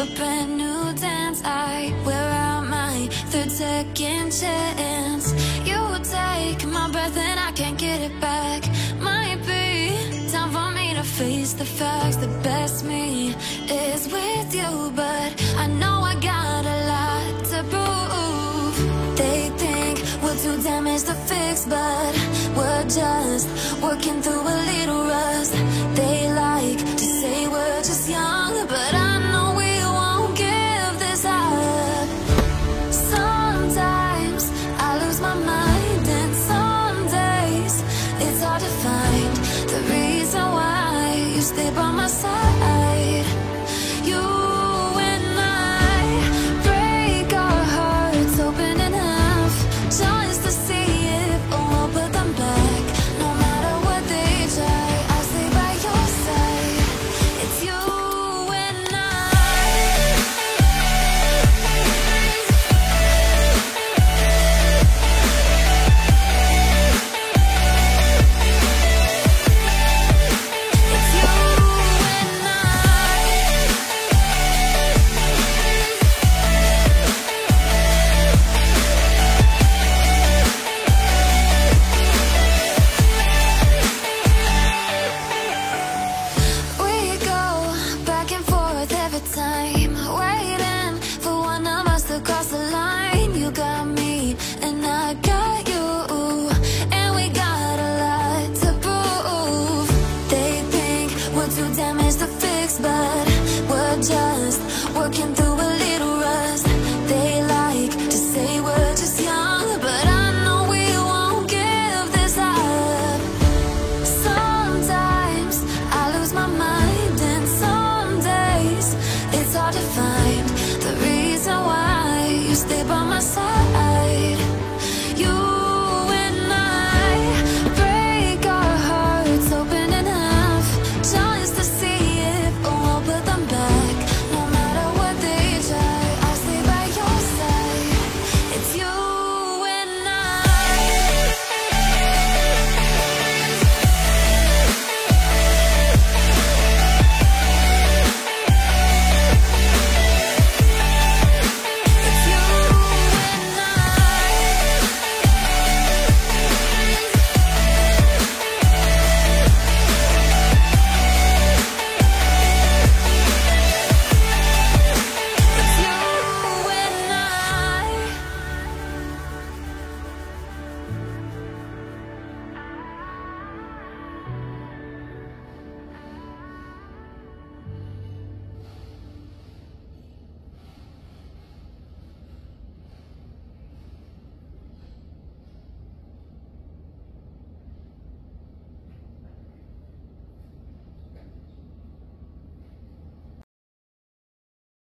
a brand new dance. I wear out my third second chance. You take my breath and I can't get it back. Might be time for me to face the facts. The best me is with you, but I know I got a lot to prove. They think we're too damaged to fix, but we're just working through a little rust. They like to say we're just young, but I know we won't give this up. Sometimes I lose my mind, and some days it's hard to find the reason why you stay by my side.